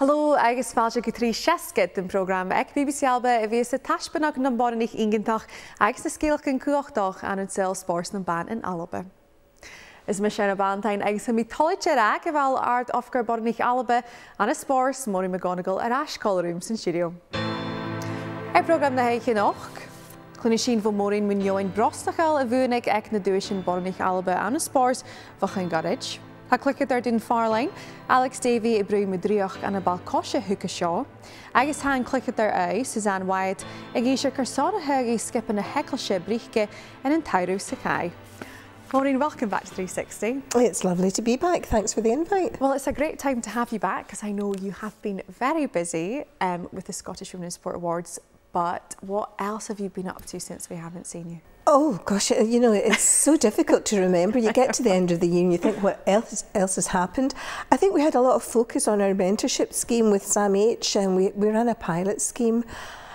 Hallo, agus fáilte go trí seascad den program ag BBC Alba a bhí sa taispeanach na Boireannaich Ingantach agus na scéalchain Cuideachd an Spòrs na ban in Alba. Is Iona Ballantyne agus mí thuilleadh ag a bhfuil àrd-oifigear Boireannaich Alba an Spòrs Maureen McGonigle ar ascáilrúm san stiùidio. Ar program na héiche nach, cluinnidh bhfuil Maureen McGonigle brostachail a bhuaineach ag na duaisean Boireannaich Alba an Spòrs bhachan garage. Ha cluicheadair Dhùn Phàrlain Alex Davie i brú dreuchd an ball-coise thuige seo. Agus ha cluicheadair Suzanne Wyatt ag éisiir carson thuige skipan na h-Eaglaise briche in an tairú sa thagh. Maureen, welcome back to 360. It's lovely to be back. Thanks for the invite. Well, it's a great time to have you back because I know you have been very busy with the Scottish Women in Sport Awards. But what else have you been up to since we haven't seen you? Oh gosh, you know, it's so difficult to remember. You get to the end of the year and you think what else has happened. I think we had a lot of focus on our mentorship scheme with SAMH, and we ran a pilot scheme,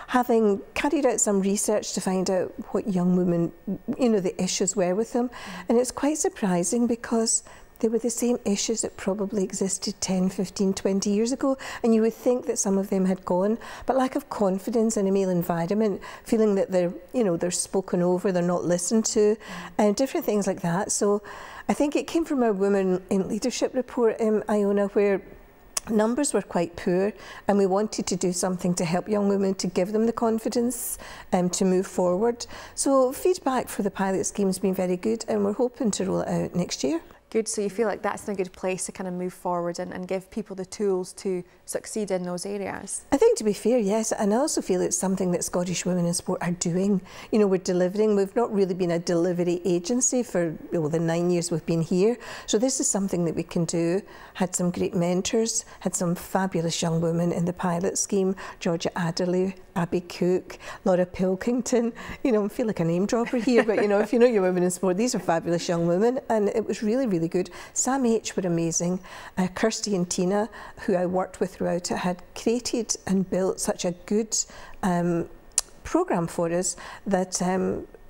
having carried out some research to find out what young women, you know, the issues were with them. And it's quite surprising because they were the same issues that probably existed 10, 15, 20 years ago, and you would think that some of them had gone, but lack of confidence in a male environment, feeling that they're, you know, they're spoken over, they're not listened to, and different things like that. So I think it came from our Women in Leadership report in Iona, where numbers were quite poor, and we wanted to do something to help young women, to give them the confidence to move forward. So feedback for the pilot scheme has been very good, and we're hoping to roll it out next year. Good, so you feel like that's in a good place to kind of move forward and give people the tools to succeed in those areas? I think, to be fair, yes, and I also feel it's something that Scottish Women in Sport are doing. You know, we're delivering. We've not really been a delivery agency for the 9 years we've been here, so this is something that we can do. Had some great mentors, had some fabulous young women in the pilot scheme, Georgia Adderley, Abby Cook, Laura Pilkington. You know, I feel like a name dropper here, but you know, if you know your Women in Sport, these are fabulous young women, and it was really, really good. SAMH were amazing. Kirsty and Tina, who I worked with throughout it, had created and built such a good programme for us that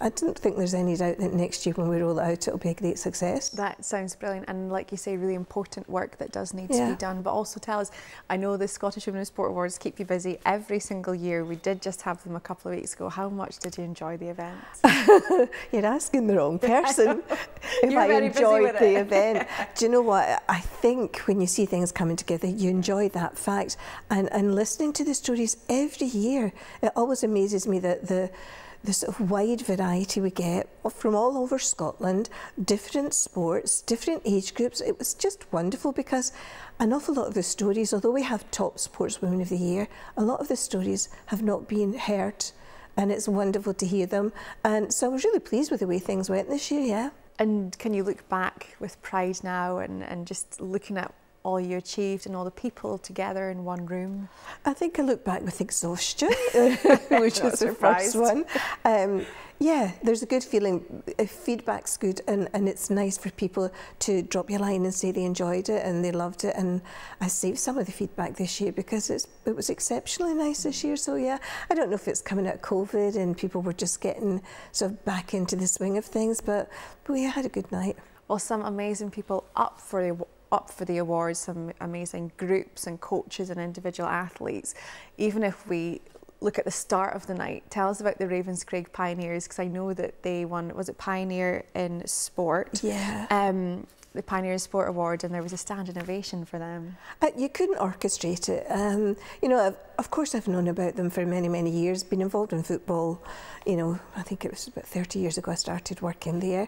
I don't think there's any doubt that next year when we roll it out, it'll be a great success. That sounds brilliant, and like you say, really important work that does need to be done. But also tell us, I know the Scottish Women in Sport Awards keep you busy every single year. We did just have them a couple of weeks ago. How much did you enjoy the event? You're asking the wrong person if I enjoyed the event. Do you know what? I think when you see things coming together, you enjoy that fact. And listening to the stories every year, it always amazes me that the sort of wide variety we get from all over Scotland, different sports, different age groups. It was just wonderful because an awful lot of the stories, although we have top sportswomen of the year, a lot of the stories have not been heard, and it's wonderful to hear them. And so I was really pleased with the way things went this year, yeah. And can you look back with pride now and just looking at all you achieved and all the people together in one room? I think I look back with exhaustion, which was the first one. Yeah, there's a good feeling. Feedback's good, and it's nice for people to drop you a line and say they enjoyed it and they loved it. And I saved some of the feedback this year because it was exceptionally nice this year. So yeah, I don't know if it's coming out of COVID and people were just getting sort of back into the swing of things, but we had a good night. Well, some amazing people up for the awards, some amazing groups and coaches and individual athletes. Even if we look at the start of the night, tell us about the Ravenscraig Pioneers, because I know that they won, was it Pioneer in Sport? Yeah. The Pioneer Sport Award, and there was a standing ovation for them. You couldn't orchestrate it. You know, of course I've known about them for many, many years, been involved in football. You know, I think it was about 30 years ago I started working there.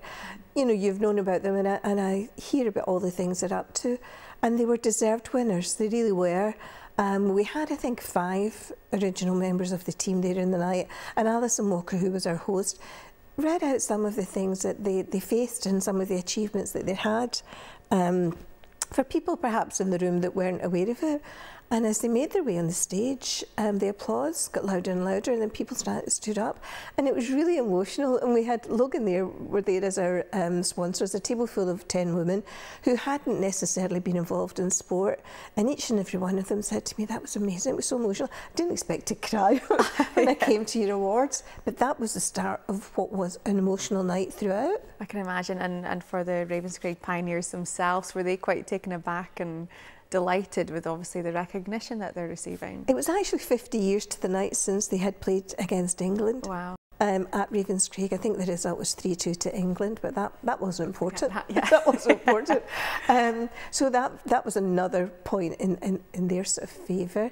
You know, you've known about them, and I hear about all the things they're up to, and they were deserved winners, they really were. We had, I think, 5 original members of the team there in the night, and Alison Walker, who was our host, read out some of the things that they faced and some of the achievements that they had for people perhaps in the room that weren't aware of it. And as they made their way on the stage, the applause got louder and louder, and then people stood up, and it was really emotional. And we had Logan were there as our sponsors, a table full of 10 women who hadn't necessarily been involved in sport, and each and every one of them said to me, "That was amazing, it was so emotional. I didn't expect to cry when I came to your awards," but that was the start of what was an emotional night throughout. I can imagine, and for the Ravenscraig Pioneers themselves, were they quite taken aback and delighted with obviously the recognition that they're receiving. It was actually 50 years to the night since they had played against England. Wow. At Ravenscraig. I think the result was 3-2 to England, but that wasn't important. Yeah. That wasn't important. So that was another point in their sort of favour.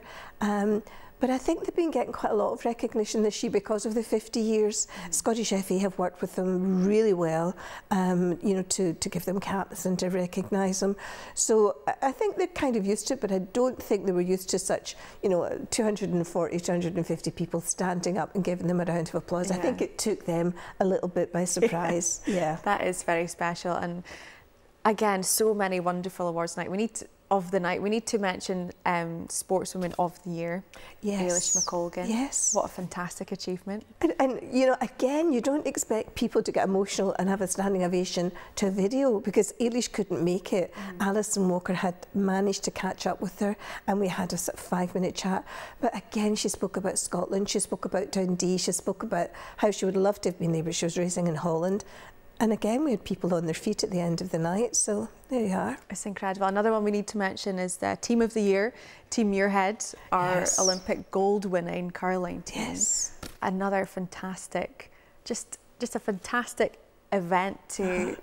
But I think they've been getting quite a lot of recognition this year because of the 50 years. Scottish FA have worked with them really well, you know, to give them caps and to recognise them. So I think they're kind of used to it, but I don't think they were used to such, you know, 240, 250 people standing up and giving them a round of applause. Yeah. I think it took them a little bit by surprise. Yeah. That is very special. And again, so many wonderful awards tonight. We need to mention Sportswoman of the Year, yes. Maureen McGonigle. Yes. What a fantastic achievement. And you know, again, you don't expect people to get emotional and have a standing ovation to a video because Eilish couldn't make it. Alison Walker had managed to catch up with her and we had a sort of 5-minute chat. But again, she spoke about Scotland, she spoke about Dundee, she spoke about how she would love to have been there, but she was racing in Holland. And again, we had people on their feet at the end of the night, so there you are. It's incredible. Another one we need to mention is the Team of the Year, Team Muirhead, our yes. Olympic gold winning curling team. Yes. Another fantastic, just a fantastic event to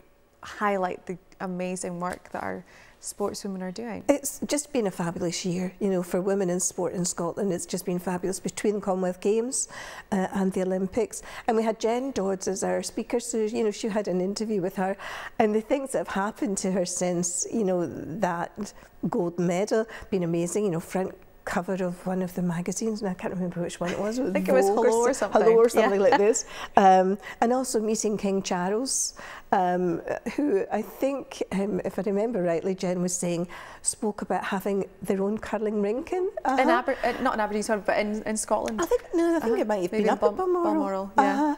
highlight the amazing work that our sportswomen are doing. It's just been a fabulous year, you know, for women in sport in Scotland. It's just been fabulous between the Commonwealth Games and the Olympics. And we had Jen Dodds as our speaker, so, you know, she had an interview with her. And the things that have happened to her since, you know, that gold medal, been amazing, you know, front cover of one of the magazines, and I can't remember which one it was. I think it was Hello or something. Hello or something like this. And also meeting King Charles, who I think, if I remember rightly, Jen was saying, spoke about having their own curling rink in. Not in Aberdeen, sorry, but in Scotland. I think it might have been up at Balmoral. Yeah.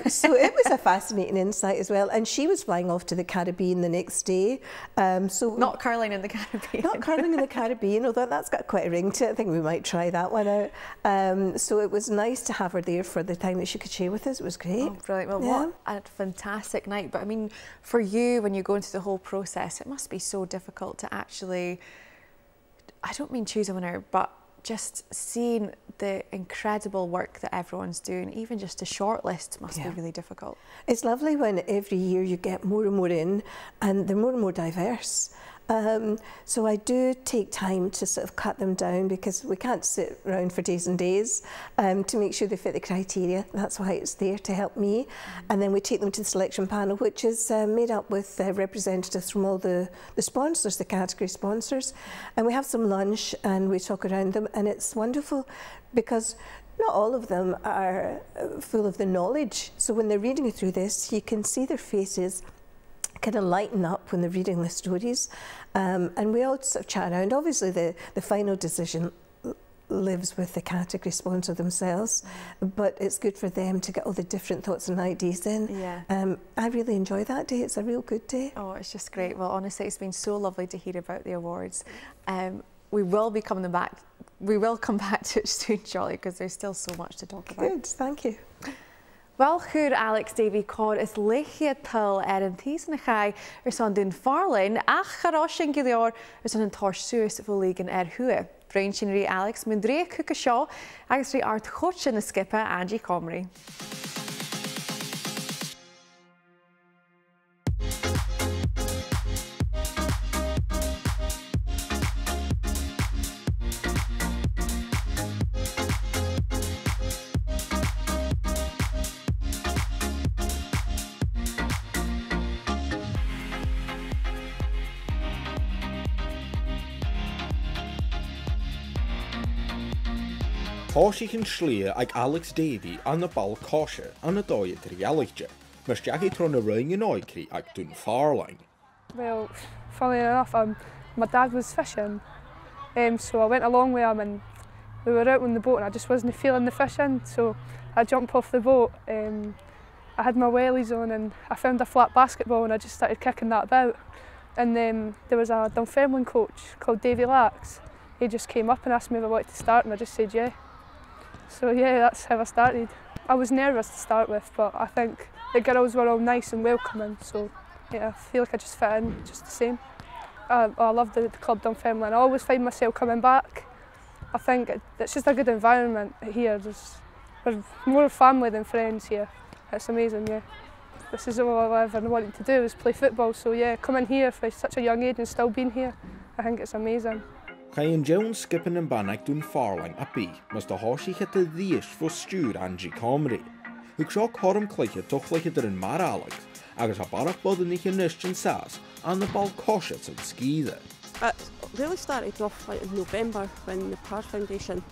So it was a fascinating insight as well, and she was flying off to the Caribbean the next day. So not curling in the Caribbean. Not curling in the Caribbean, although that's got quite a ring to it. I think we might try that one out. So it was nice to have her there for the time that she could share with us. It was great. Oh, brilliant. Well, what a fantastic night. But I mean, for you, when you go into the whole process, it must be so difficult to actually, I don't mean choose a winner, but just seeing the incredible work that everyone's doing, even just a short list must be really difficult. It's lovely when every year you get more and more in and they're more and more diverse. So I do take time to sort of cut them down because we can't sit around for days and days to make sure they fit the criteria. That's why it's there to help me. And then we take them to the selection panel, which is made up with representatives from all the sponsors, the category sponsors. And we have some lunch and we talk around them, and it's wonderful because not all of them are full of the knowledge. So when they're reading through this, you can see their faces kind of lighten up when they're reading the stories, and we all sort of chat around. Obviously the final decision lives with the category sponsor themselves, but it's good for them to get all the different thoughts and ideas in. Yeah. I really enjoy that day. It's a real good day. Oh, it's just great. Well, honestly, it's been so lovely to hear about the awards. We will be coming back. We will come back to it soon, shortly, because there's still so much to talk about. Good, thank you. Wel, chuair Alex Davie cór is léchiatal an t-samhradh son Dhùn Phàrlain ach carson cuideachd son an SWiS bhuailígean thuige. Bhrain sin rí Alex mun drí chuca seo agus rí àrd-oifigear na scipe Angie Comrie. Táisí an slí ag Alex Davie an na ball-coise an na dhuinn Alex, mar steach tro na ring in áicrí ag Dhùn Phàrlain. Well, funnily enough, my dad was fishing, so I went along with him and we were out on the boat and I just wasn't feeling the fishing, so I jumped off the boat. I had my wellies on and I found a flat basketball and I just started kicking that about. And then there was a Dunfermline coach called Davie Lax. He just came up and asked me if I wanted to start and I just said yeah. So yeah, that's how I started. I was nervous to start with, but I think the girls were all nice and welcoming, so yeah, I feel like I just fit in just the same. I love the club Dunfermline. I always find myself coming back. I think it's just a good environment here. We're more family than friends here. It's amazing, yeah. This is all I ever wanted to do, is play football. So yeah, coming here for such a young age and still being here, I think it's amazing. Cael Jones skippen yn banach Dhùn Phàrlain a bi, mas da hosi het de ddies voor stuur Angie Comrie. Ik zag horum cluicheadair thuilleadh yn mar Alex, agus a barach bod yn eich nystion sas an the ball-coise yn Cuideachd. It really started off like in November when the Spòrs Foundation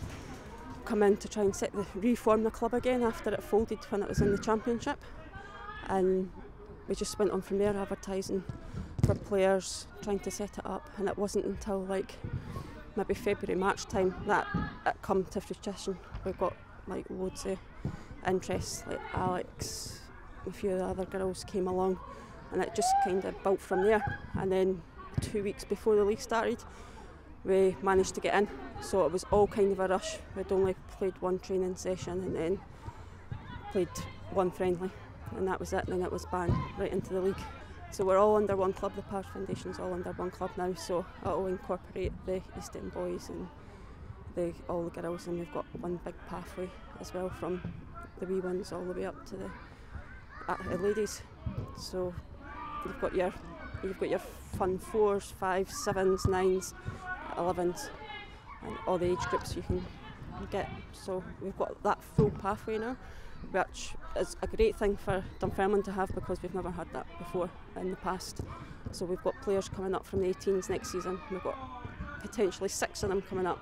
come in to try and reform the club again after it folded when it was in the championship, and we just went on from there advertising for players, trying to set it up, and it wasn't until like maybe February, March time that it come to fruition. We got like loads of interest, like Alex, a few of the other girls came along, and it just kind of built from there. And then 2 weeks before the league started, we managed to get in, so it was all kind of a rush. We'd only played one training session and then played one friendly, and that was it, and then it was bang right into the league. So we're all under one club, the Spòrs Foundation's all under one club now, so it'll incorporate the East End boys and all the girls, and we've got one big pathway as well from the wee ones all the way up to the ladies. So you've got your fun 4s, 5s, 7s, 9s, 11s, and all the age groups you can get. So we've got that full pathway now, which is a great thing for Dunfermline to have, because we've never had that before in the past. So we've got players coming up from the 18s next season. We've got potentially 6 of them coming up.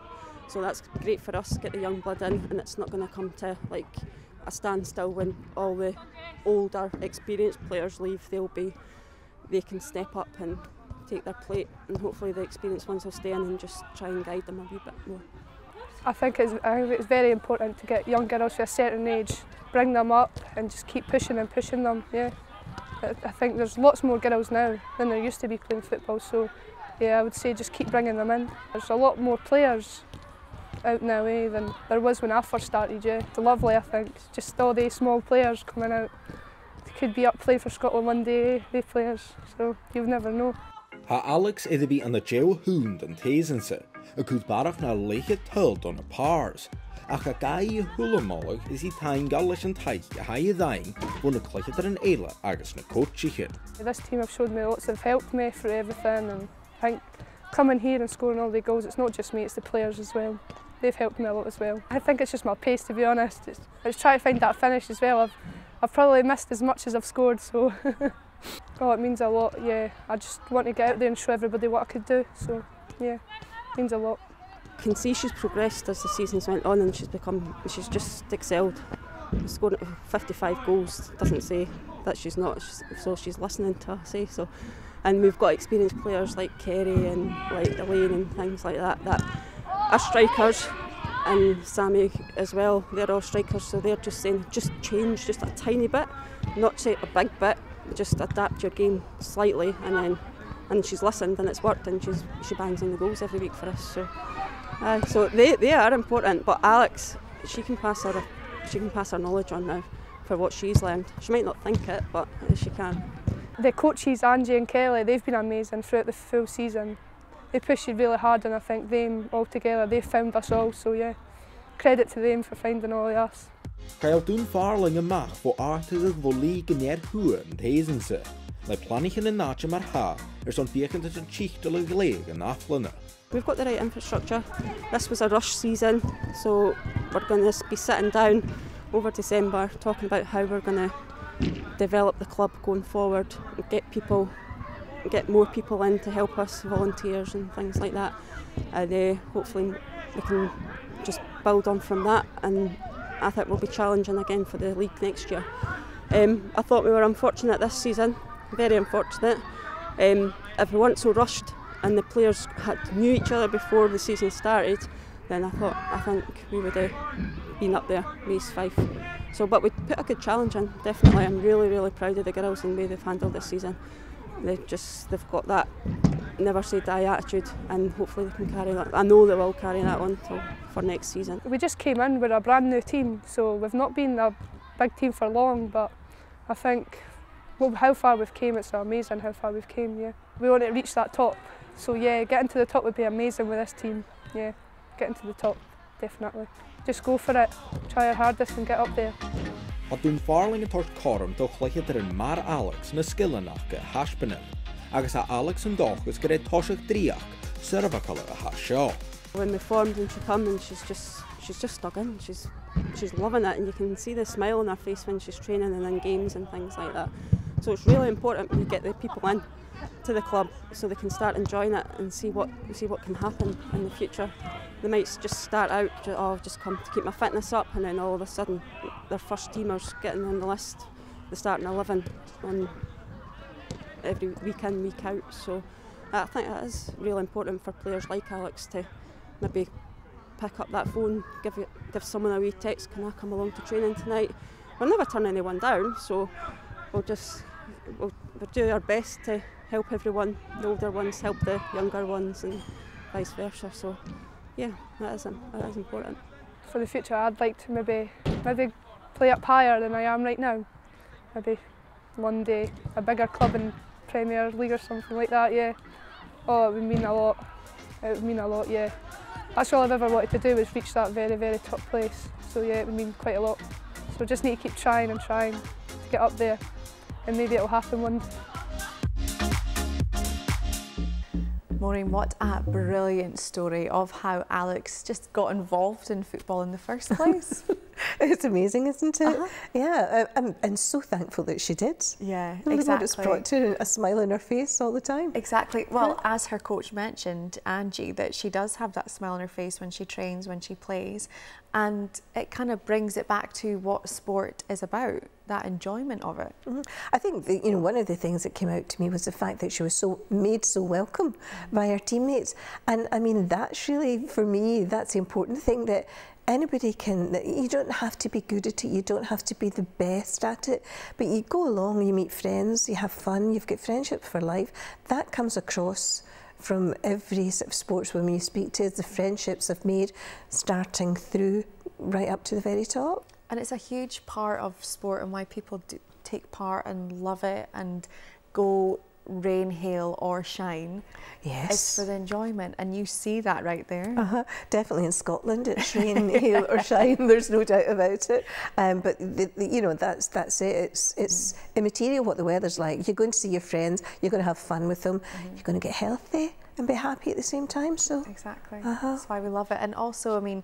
So that's great for us, get the young blood in, and it's not going to come to like a standstill when all the older, experienced players leave. They can step up and take their plate, and hopefully the experienced ones will stay in and just try and guide them a wee bit more. I think it's very important to get young girls to a certain age, bring them up and just keep pushing and pushing them, yeah. I think there's lots more girls now than there used to be playing football, so yeah, I would say just keep bringing them in. There's a lot more players out now than there was when I first started, yeah. It's lovely, I think, just all these small players coming out. They could be up playing for Scotland one day, they players, so you never know. Ha Alex iddi an the dreuchd yn t-samhradh, y cwyd barach na leiche thuilleadh on y Spòrs. Ach a gai hwlamolwg is I tain gallis yn taith a hai ddain fwn y cluicheadair yn eile agus na coideachd. This team have showed me lots, have helped me through everything, and I think coming here and scoring all the goals, it's not just me, it's the players as well. They've helped me a lot as well. I think it's just my pace, to be honest. I just try to find that finish as well. I've probably missed as much as I've scored, so oh, it means a lot, yeah. I just want to get out there and show everybody what I could do, so yeah, it means a lot. You can see she's progressed as the seasons went on, and she's just excelled. Scoring 55 goals doesn't say that she's not, so she's listening to us, say so. And we've got experienced players like Kerry and like Elaine and things like that are strikers, and Sammy as well, they're all strikers, so they're just saying just change just a tiny bit, not say a big bit, just adapt your game slightly, and she's listened and it's worked, and she bangs in the goals every week for us. So they are important, but Alex, she can pass her knowledge on now for what she's learned. She might not think it, but she can. The coaches, Angie and Kelly, they've been amazing throughout the full season. They pushed it really hard, and I think them all together, they found us all, so yeah, credit to them for finding all of us. Cael Dhùn Phàrlain yn mach fo àrd-oifigear volí gynnir hwyr yn t-samhradh. Le planich yn y natcha mar ha, son biechant at y t-seachdain yn bliadhna. We've got the right infrastructure. This was a rush season, so we're going to be sitting down over December talking about how we're going to develop the club going forward, and get more people in to help us, volunteers and things like that. And hopefully we can just build on from that, and I think we'll be challenging again for the league next year. I thought we were unfortunate this season, very unfortunate. If we weren't so rushed and the players knew each other before the season started, then I think we would have been up there, race 5. So, but we put a good challenge in, definitely. I'm really, really proud of the girls and the way they've handled this season. They've got that never say die attitude, and hopefully they can carry that. I know they will carry that on for next season. We just came in, we're a brand new team, so we've not been a big team for long, but I think how far we've came, it's amazing how far we've came, yeah. we want to reach that top. So yeah, getting to the top would be amazing with this team. Yeah, getting to the top, definitely. Just go for it, try our hardest and get up there. A Dhùn Phàrlain yn tord corm do chluicheadair yn mar Alex na sgillanach go haspinil, agus a Alex yn dochus gyda toisach dreuchd syrfacal a hasio. When we formed and she come and she's just stuck in. She's loving it, and you can see the smile on her face when she's training and in games and things like that. So it's really important when you get the people in to the club so they can start enjoying it and see what can happen in the future. They might just start out, just come to keep my fitness up, and then all of a sudden their first teamers getting on the list, they're starting 11 on every week in, week out. So I think that is really important for players like Alex to maybe pick up that phone, give someone a wee text, can I come along to training tonight? We'll never turn anyone down, so we'll do our best to help everyone, the older ones help the younger ones and vice versa. So yeah, that is important. For the future, I'd like to maybe play up higher than I am right now. Maybe one day a bigger club in Premier League or something like that, yeah. Oh, it would mean a lot. It would mean a lot, yeah. That's all I've ever wanted to do, is reach that very, very top place. So yeah, it would mean quite a lot. So just need to keep trying and trying to get up there, and maybe it'll happen one day. Maureen, what a brilliant story of how Alex just got involved in football in the first place. It's amazing, isn't it? Yeah, I'm so thankful that she did. Yeah, Really exactly. what it's brought to a smile on her face all the time. Exactly. Well, as her coach mentioned, Angie, that she does have that smile on her face when she trains, when she plays, and it kind of brings it back to what sport is about, that enjoyment of it. I think that, one of the things that came out to me was the fact that she was made so welcome by her teammates, and I mean that's really, for me, that's the important thing, that anybody can, you don't have to be good at it, you don't have to be the best at it, but you go along, you meet friends, you have fun, you've got friendships for life. That comes across from every sort of sportswoman you speak to, the friendships I've made, starting through right up to the very top. And it's a huge part of sport and why people do take part and love it and go rain, hail or shine. Yes. It's for the enjoyment, and you see that right there. Definitely in Scotland it's rain, hail or shine, there's no doubt about it. But that's it, it's immaterial what the weather's like. You're going to see your friends, you're going to have fun with them, you're going to get healthy and be happy at the same time. So exactly, that's why we love it. And also, I mean,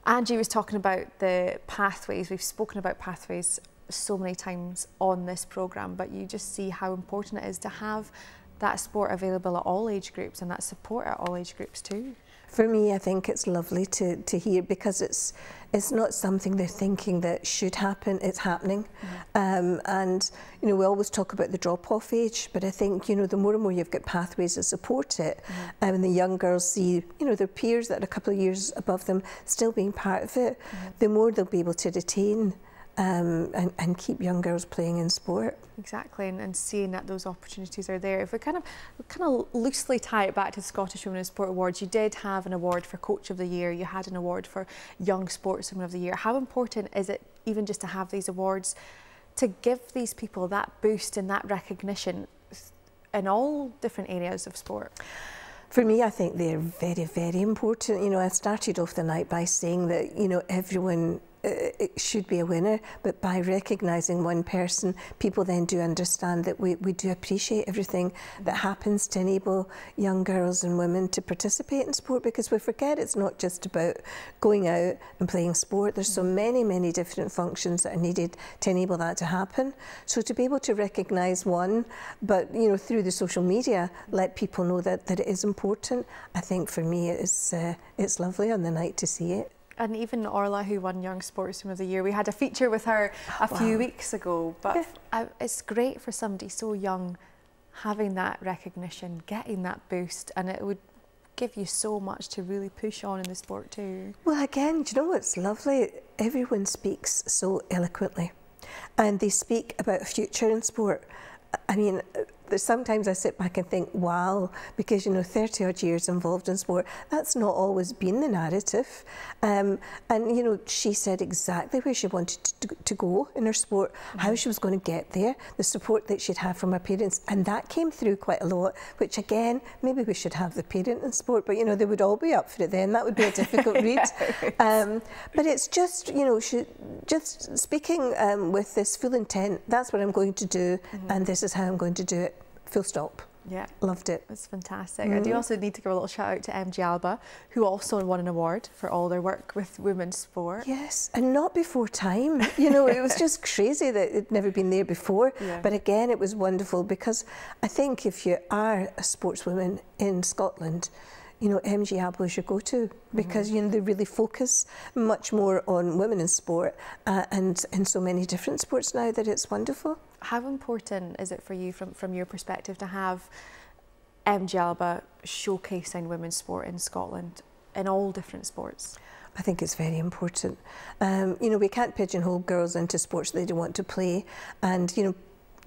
Angie was talking about the pathways. We've spoken about pathways so many times on this programme, but you just see how important it is to have that sport available at all age groups and that support at all age groups too. For me, I think it's lovely to hear, because it's not something they're thinking that should happen, it's happening. And we always talk about the drop-off age, but I think the more and more you've got pathways that support it, and the young girls see their peers that are a couple of years above them still being part of it, the more they'll be able to retain and keep young girls playing in sport. Exactly, and seeing that those opportunities are there. If we kind of loosely tie it back to the Scottish Women in Sport Awards, you did have an award for Coach of the Year, you had an award for Young Sportswoman of the Year. How important is it even just to have these awards to give these people that boost and that recognition in all different areas of sport? For me, I think they're very, very important. I started off the night by saying that, everyone it should be a winner, but by recognising one person, people then do understand that we do appreciate everything that happens to enable young girls and women to participate in sport, because we forget it's not just about going out and playing sport. There's so many, many different functions that are needed to enable that to happen. So to be able to recognise one, but through the social media, let people know that it is important, I think for me it's lovely on the night to see it. And even Orla, who won Young Sportswoman of the Year, we had a feature with her a few weeks ago, but it's great for somebody so young having that recognition, getting that boost, and it would give you so much to really push on in the sport too. Well, again, do you know what's lovely? Everyone speaks so eloquently, and they speak about a future in sport. I mean, sometimes I sit back and think, wow, because, you know, 30 odd years involved in sport, that's not always been the narrative. And, you know, she said exactly where she wanted to go in her sport, how she was going to get there, the support that she'd have from her parents. And that came through quite a lot, which again, maybe we should have the parent in sport, but, you know, they would all be up for it then. That would be a difficult read. But it's just, you know, just speaking with this full intent, that's what I'm going to do, and this is how I'm going to do it. Full stop. Yeah. Loved it. It's fantastic. I do also need to give a little shout out to MG Alba, who also won an award for all their work with women's sport. Yes, and not before time. You know, it was just crazy that it'd never been there before. Yeah. But again, it was wonderful because I think if you are a sportswoman in Scotland, you know, MG Alba is your go-to because, you know, they really focus much more on women in sport and in so many different sports now that it's wonderful. How important is it for you, from your perspective, to have MG Alba showcasing women's sport in Scotland in all different sports? I think it's very important. You know, we can't pigeonhole girls into sports they don't want to play, and, you know,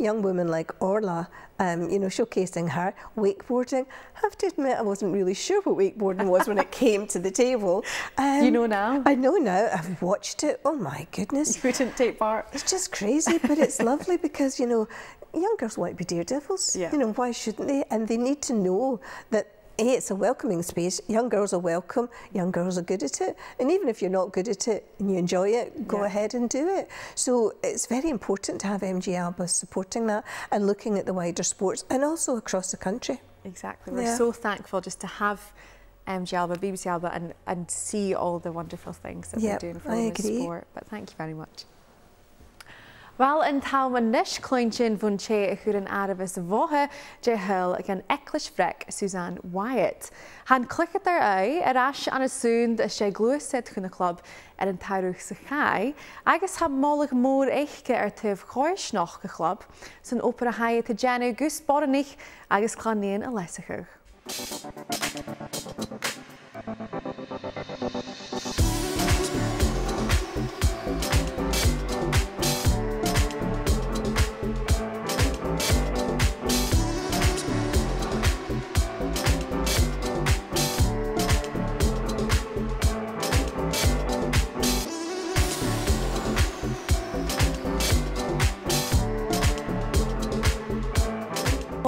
young women like Orla, you know, showcasing her wakeboarding. I have to admit, I wasn't really sure what wakeboarding was when it came to the table. You know now? I know now. I've watched it. Oh my goodness. You couldn't take part. It's just crazy, but it's lovely because, you know, young girls want to be daredevils. Yeah. You know, why shouldn't they? And they need to know that A, it's a welcoming space. Young girls are welcome. Young girls are good at it. And even if you're not good at it and you enjoy it, go ahead and do it. So it's very important to have MG Alba supporting that and looking at the wider sports and also across the country. Exactly. We're so thankful just to have MG Alba, BBC Alba, and see all the wonderful things that they're doing for women's sport. But thank you very much. Wel, yn tal mae nish clwyntyn fwn che y chwrn arafus fohe je hyl gan eclish frec Suzanne Wyatt. Han cluicheadair ei ash an y sŵnd y se glwysid chwn y clwb yn tairwch sy'n chai, agos ha molig môr eichge tyf choesnoch y clwb, sy'n opera hai y genw gus Boireannaich agos clannion y lesachwch.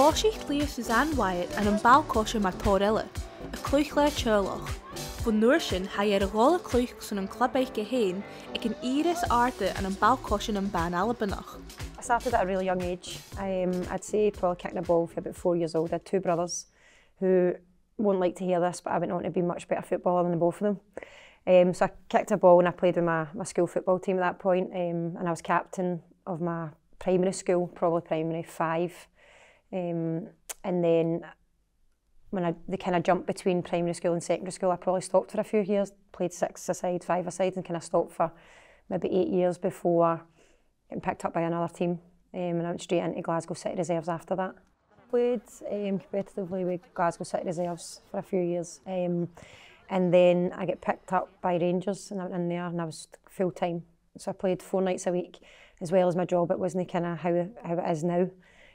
Bosí lí Suzanne Wyatt an ball-coise mar thuilleadh, a cluicheadair teollach. Von nuair sin ha ar a gála cluich san an cluibeach go héin ag an iris àrd-oifigear an ball-coise an ban Albanach. I started at a really young age. I'd say probably kicking a ball for about 4 years old. I had two brothers who won't like to hear this, but I went on to be much better footballer than the both of them. So I kicked a ball and I played with my school football team at that point, and I was captain of my primary school, probably primary 5. And then when they kind of jumped between primary school and secondary school, I probably stopped for a few years, played 6 aside, 5 aside, and kind of stopped for maybe 8 years before getting picked up by another team. And I went straight into Glasgow City Reserves after that. Played competitively with Glasgow City Reserves for a few years. And then I get picked up by Rangers and I went in there and I was full-time. So I played 4 nights a week as well as my job. It wasn't kind of how it is now.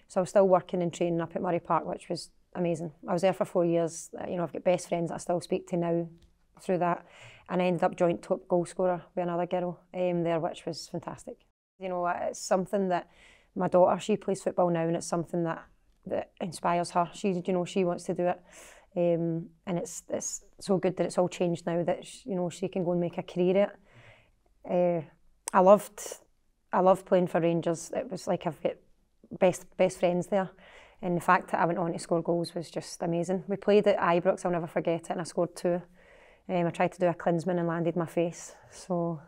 So I was still working and training up at Murray Park, which was amazing. I was there for 4 years. You know, I've got best friends that I still speak to now through that. And I ended up joint top goal scorer with another girl there, which was fantastic. You know, it's something that my daughter, she plays football now, and it's something that inspires her. She wants to do it. And it's so good that it's all changed now that, she can go and make a career at it. I loved playing for Rangers. It was like I've got best friends there, and the fact that I went on to score goals was just amazing. We played at Ibrox, I'll never forget it, and I scored 2. I tried to do a Klinsmann and landed my face, so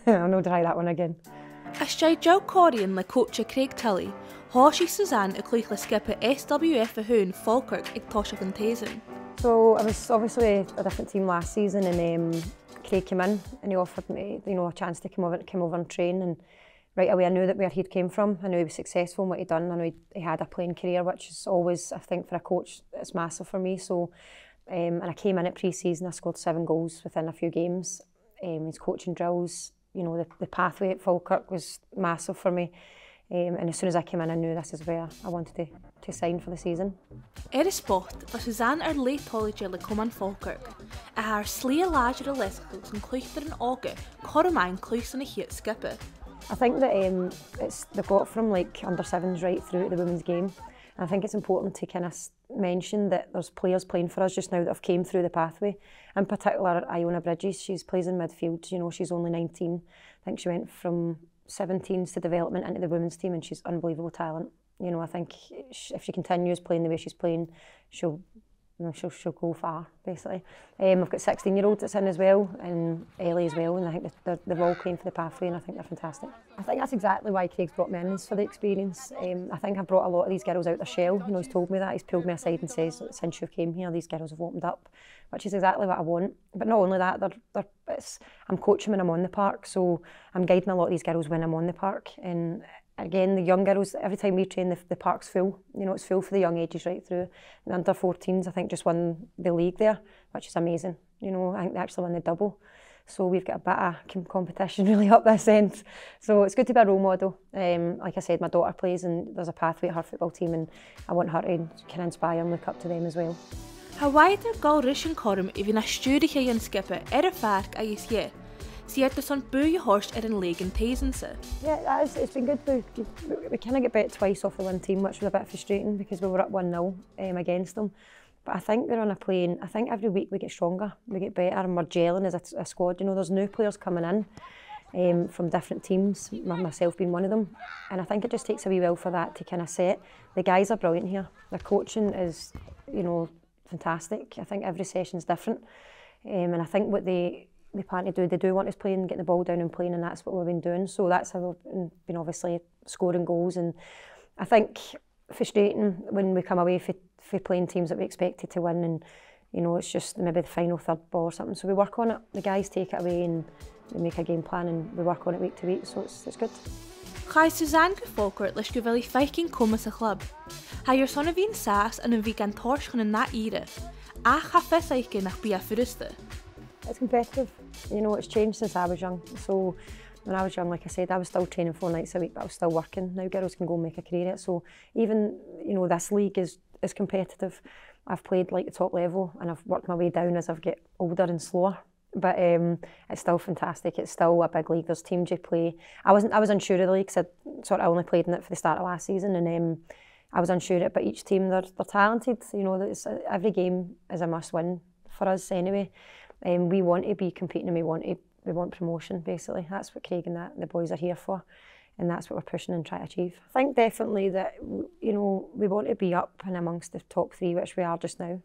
I'll not try that one again. Stèidheadair Corian le coach Craig Tully, Hoshi Suzanne a cluicheadair skipper SWF a Dhùn Falkirk ag toisach an tséachdain. So I was obviously a different team last season, and Craig came in and he offered me, a chance to come over and train, and right away I knew that where he'd came from. I knew he was successful in what he'd done. I knew he had a playing career, which is always, I think, for a coach, it's massive for me. So, and I came in at pre-season, I scored 7 goals within a few games. His coaching drills, the pathway at Falkirk was massive for me. And as soon as I came in, I knew this is where I wanted to sign for the season. Sport, was Suzanne àrd-oifigear le cumann Falkirk, a haar slí láidir a lescos and cluicheadair an aghaidh, choramáin cluiseanna hiat skippe. I think that they've got from like under 7s right through to the women's game. And I think it's important to kind of mention that there's players playing for us just now that have came through the pathway. In particular, Iona Bridges, she plays in midfield. You know, she's only 19. I think she went from 17s to development into the women's team, and she's unbelievable talent. You know, I think if she continues playing the way she's playing, she'll go far, basically. I've got 16-year-olds that's in as well, and Ellie as well, and I think they've all came for the pathway, and I think they're fantastic. I think that's exactly why Craig's brought me in, is for the experience. I think I've brought a lot of these girls out their shell. You know, he's told me that. He's pulled me aside and says, since you came here, these girls have opened up, which is exactly what I want. But not only that, I'm coaching when I'm on the park, so I'm guiding a lot of these girls when I'm on the park. And again, the young girls, every time we train, the park's full. You know, it's full for the young ages right through. And under 14s, I think, just won the league there, which is amazing. You know, I think they actually won the double. So we've got a bit of competition really up this end. So it's good to be a role model. Like I said, my daughter plays and there's a pathway at her football team, and I want her to kind of inspire and look up to them as well. Hawaiidir gáil risin chom I bhí na stiùidio an skippe a Falk agus yeah. Siad the son boo your horse an leg and innse. Yeah, it's been good. We kind of get bet twice off the one team, which was a bit frustrating because we were up 1-0 against them. But I think they're on a plane. I think every week we get stronger, we get better, and we're gelling as a squad. You know, there's new players coming in from different teams, myself being one of them. And I think it just takes a wee while for that to kind of set. The guys are brilliant here. Their coaching is, you know, fantastic. I think every session's different. And I think what they plan to do, they do want us playing, getting the ball down and playing, and that's what we've been doing. So that's how we've been obviously scoring goals. And I think frustrating when we come away for playing teams that we expected to win, and you know, it's just maybe the final third ball or something. So we work on it. The guys take it away and we make a game plan, and we work on it week to week. So it's good. Chai Suzanne go Falkirk leis go bhfuil feiceann cuma sa club. Ha your son a bhín sas and a bhí gan torscan in that ire. A cha fesaike nach bia furiste. It's competitive. You know, it's changed since I was young. So when I was young, like I said, I was still training 4 nights a week, but I was still working. Now girls can go and make a career at it. So even, you know, this league is competitive. I've played like the top level and I've worked my way down as I've get older and slower. But it's still fantastic. It's still a big league. There's teams you play. I was unsure of the league because I only played in it for the start of last season, and I was unsure of it. But each team, they're talented. You know, every game is a must win for us anyway. We want to be competing, and we want promotion, basically. That's what Craig and the boys are here for, and that's what we're pushing and trying to achieve. I think definitely that, you know, we want to be up and amongst the top 3, which we are just now.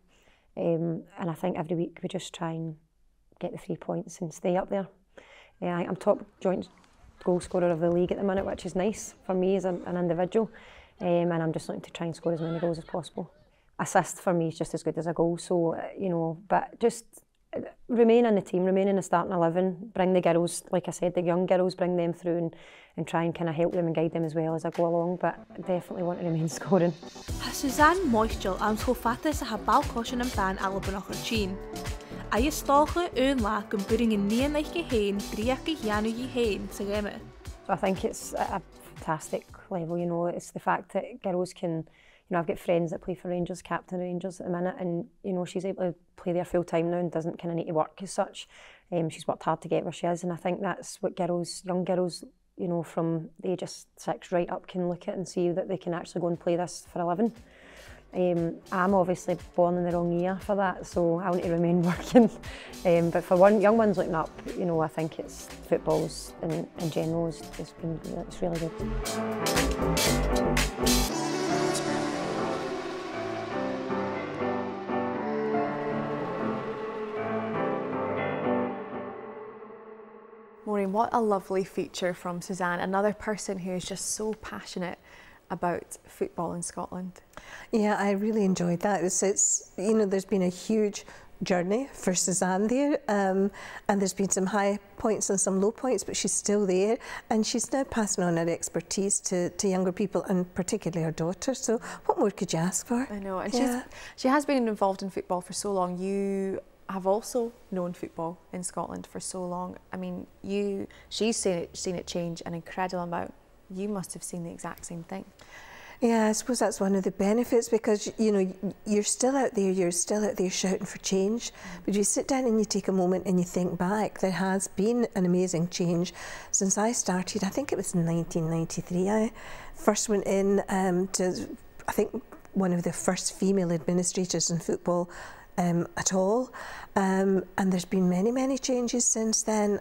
And I think every week we just try and get the 3 points and stay up there. I'm top joint goal scorer of the league at the minute, which is nice for me as an individual. And I'm just looking to try and score as many goals as possible. Assist for me is just as good as a goal, so, you know, but just remain in the team, remain in the starting 11, bring the girls, like I said, the young girls, bring them through and try and kind of help them and guide them as well as I go along, but definitely want to remain scoring. Ha Suzanne Moistel am schofatas a ha ball-coise an ban Alba nach chin. A je stalge la can putting in neanaich heen, dreuchd janu ye heen, sa gemme. I think it's a fantastic level, you know, it's the fact that girls can, you know, I've got friends that play for Rangers, captain Rangers at the minute, and you know, she's able to play there full time now and doesn't kind of need to work as such. She's worked hard to get where she is, and I think that's what young girls, you know, from the age of 6 right up can look at and see that they can actually go and play this for a living. I'm obviously born in the wrong year for that, so I want to remain working. But for young ones looking up, you know, I think it's footballs in general it's really good. Maureen, what a lovely feature from Suzanne, another person who is just so passionate about football in Scotland. Yeah, I really enjoyed that. It's you know, there's been a huge journey for Suzanne there, and there's been some high points and some low points, but she's still there, and she's now passing on her expertise to younger people, and particularly her daughter. So what more could you ask for? I know, and she has been involved in football for so long. You have also known football in Scotland for so long. I mean, she's seen it change an incredible amount you must have seen the exact same thing. Yeah, I suppose that's one of the benefits, because you know you're still out there shouting for change. But you sit down and you take a moment and you think back, there has been an amazing change since I started. I think it was 1993. I first went in to, I think, one of the first female administrators in football at all, and there's been many changes since then.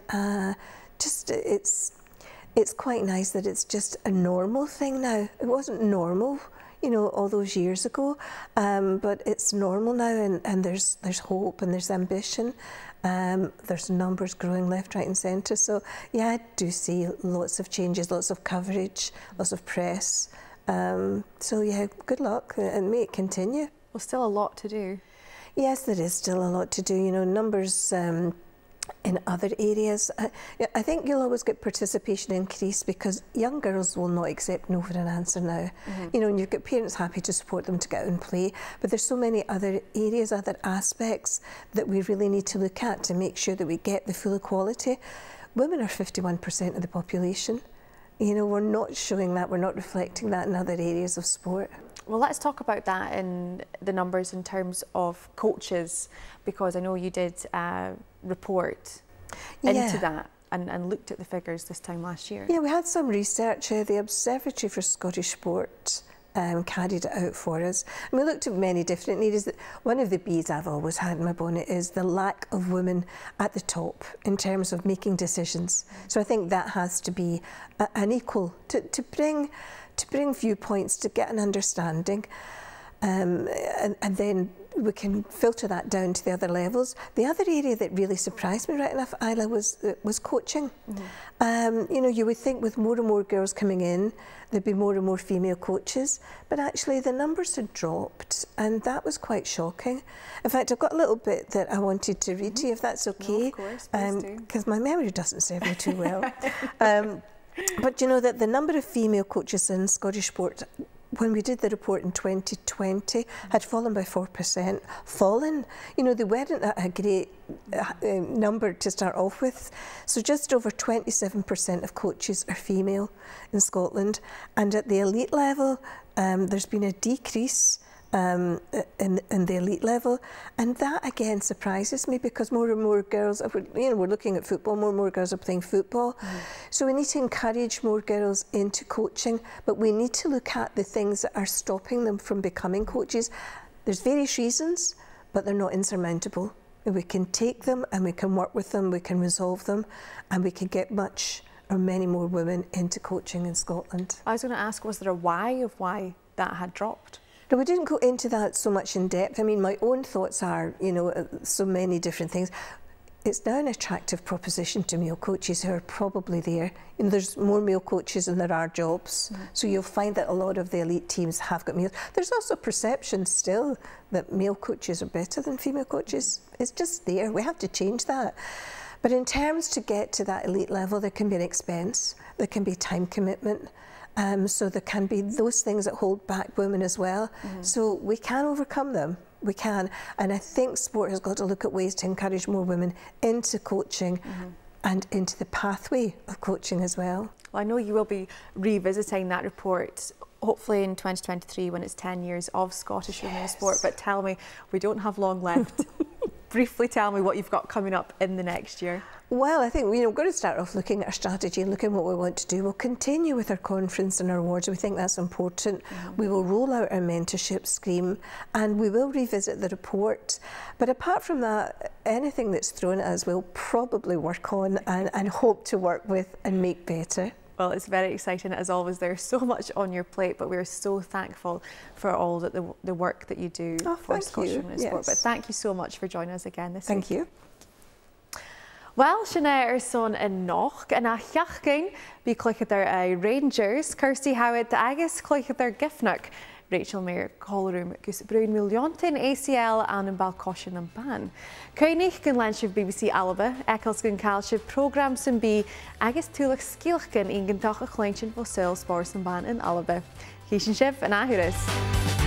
It's quite nice that it's just a normal thing now. It wasn't normal, you know, all those years ago, but it's normal now, and there's hope and there's ambition. There's numbers growing left, right and centre. So yeah, I do see lots of changes, lots of coverage, lots of press. So yeah, good luck and may it continue. Well, still a lot to do. Yes, there is still a lot to do. You know, numbers in other areas. I think you'll always get participation increase because young girls will not accept no for an answer now. You know, and you've got parents happy to support them to get out and play, but there's so many other areas, other aspects that we really need to look at to make sure that we get the full equality. Women are 51% of the population. You know, we're not showing that, we're not reflecting that in other areas of sport. Well, let's talk about that in the numbers in terms of coaches, because I know you did report into that and looked at the figures this time last year. Yeah, we had some research. The Observatory for Scottish Sport carried it out for us. And we looked at many different areas. One of the bees I've always had in my bonnet is the lack of women at the top in terms of making decisions. So I think that has to be an equal, to bring viewpoints, to get an understanding, and then we can filter that down to the other levels. The other area that really surprised me, right enough, Isla, was coaching. You know, you would think with more and more girls coming in, there'd be more and more female coaches, but actually the numbers had dropped, and that was quite shocking. In fact, I've got a little bit that I wanted to read to you, if that's okay. No, of course, please do. Because my memory doesn't serve me too well. But you know that the number of female coaches in Scottish sport, when we did the report in 2020, had fallen by 4%. Fallen, you know, they weren't a great number to start off with. So just over 27% of coaches are female in Scotland. And at the elite level, there's been a decrease in the elite level, and that again surprises me because more and more girls, you know, we're looking at football, more and more girls are playing football. So we need to encourage more girls into coaching, but we need to look at the things that are stopping them from becoming coaches. There's various reasons, but they're not insurmountable. We can take them and we can work with them, we can resolve them, and we can get much or many more women into coaching in Scotland. I was going to ask, was there a why of why that had dropped? No, we didn't go into that so much in depth. I mean, my own thoughts are, you know, so many different things. It's now an attractive proposition to male coaches who are probably there. You know, there's more male coaches than there are jobs. So you'll find that a lot of the elite teams have got males. There's also perception still that male coaches are better than female coaches. It's just there. We have to change that. But in terms to get to that elite level, there can be an expense, there can be time commitment. So there can be those things that hold back women as well. So we can overcome them, we can. And I think sport has got to look at ways to encourage more women into coaching and into the pathway of coaching as well. Well, I know you will be revisiting that report, hopefully in 2023 when it's 10 years of Scottish women's sport, but tell me, we don't have long left. Briefly tell me what you've got coming up in the next year. Well, I think we're going to start off looking at our strategy and looking at what we want to do. We'll continue with our conference and our awards. We think that's important. We will roll out our mentorship scheme and we will revisit the report. But apart from that, anything that's thrown at us we'll probably work on and hope to work with and make better. Well, it's very exciting as always. There's so much on your plate, but we're so thankful for all that the work that you do for Scottish women's sport. But thank you so much for joining us again this week. Thank you. Well, sinna son in noch and a chiachcin be cluicheadair Rangers, Kirsty Howard agus cluicheadair Gifnach, Rachel Mayer Colroom gus Boireannaich Alba ACL and ball-coise and ban. Cuideachd gan lenshiv BBC Alba, Eccles gan calshiv programs and be agus thuilleadh scialchan ingantach a chluinnidh vo Spòrs and ban in Alba. Hishin shiv and ahuris.